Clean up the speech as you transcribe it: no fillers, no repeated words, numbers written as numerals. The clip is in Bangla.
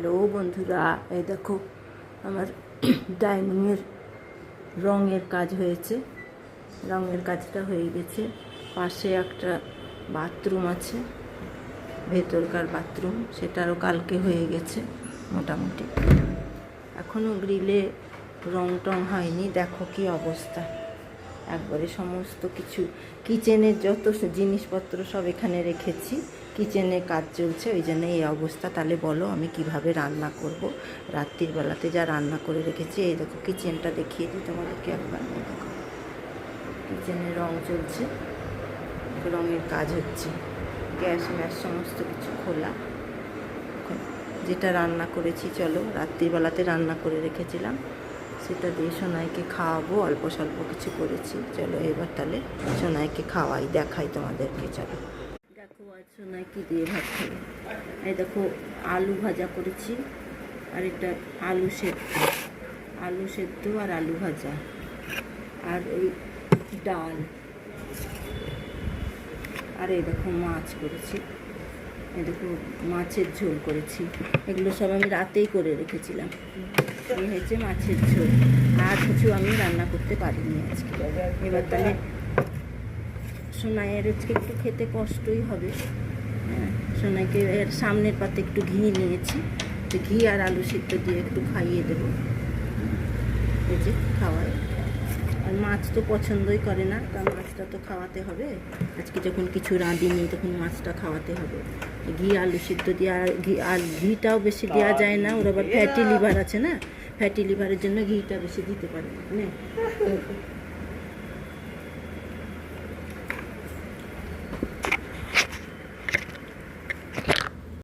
হ্যালো বন্ধুরা, এই দেখো আমার ডাইনিংয়ের রঙের কাজ হয়েছে। রঙের কাজটা হয়ে গেছে। পাশে একটা বাথরুম আছে, ভেতরকার বাথরুম, সেটারও কালকে হয়ে গেছে মোটামুটি। এখনও গ্রিলে রং টং হয়নি। দেখো কি অবস্থা, একবারে সমস্ত কিছু কিচেনের যত জিনিসপত্র সব এখানে রেখেছি। কিচেনে কাজ চলছে, ওই জন্য এই অবস্থা। তাহলে বলো আমি কিভাবে রান্না করব? রাত্রির বেলাতে যা রান্না করে রেখেছি। এই দেখো কিচেনটা দেখিয়ে দিই তোমাদেরকে একবার। দেখো কিচেনে রং চলছে, রঙের কাজ হচ্ছে। গ্যাস ম্যাস সমস্ত কিছু খোলা। যেটা রান্না করেছি, চলো রাত্রিবেলাতে রান্না করে রেখেছিলাম, সেটা দিয়ে সোনাইকে খাওয়াবো। অল্প স্বল্প কিছু করেছি। চলো এবার তাহলে সোনাইকে খাওয়াই, দেখাই তোমাদেরকে। চলো দেখো আজ সোনাই কি দিয়ে ভাত খাবে। এই দেখো আলু ভাজা করেছি, আর এটা আলু সেদ্ধ আর আলু ভাজা, আর ওই ডাল, আর এই দেখো মাছ করেছি। এই দেখো মাছের ঝোল করেছি। এগুলো সব আমি রাতেই করে রেখেছিলাম। এই হয়েছে মাছের ঝোল। আর কিছু আমি রান্না করতে পারিনি আজকে। এবার তাহলে সোনাইয়ের আজকে একটু খেতে কষ্টই হবে। হ্যাঁ, সোনাইকে এর সামনের পাতে একটু ঘি নিয়েছি, তো ঘি আর আলু সিদ্ধ দিয়ে একটু খাইয়ে দেবো। এই যে খাওয়াই। আর মাছ তো পছন্দই করে না, তা মাছটা তো খাওয়াতে হবে। আজকে যখন কিছু রাঁধিনি তখন মাছটা খাওয়াতে হবে। ঘি আলু সিদ্ধ দিয়ে, আর ঘিটাও বেশি দেওয়া যায় না, ওর আবার ফ্যাটি লিভার আছে না, ফ্যাটি লিভারের জন্য ঘিটা বেশি দিতে পারে না।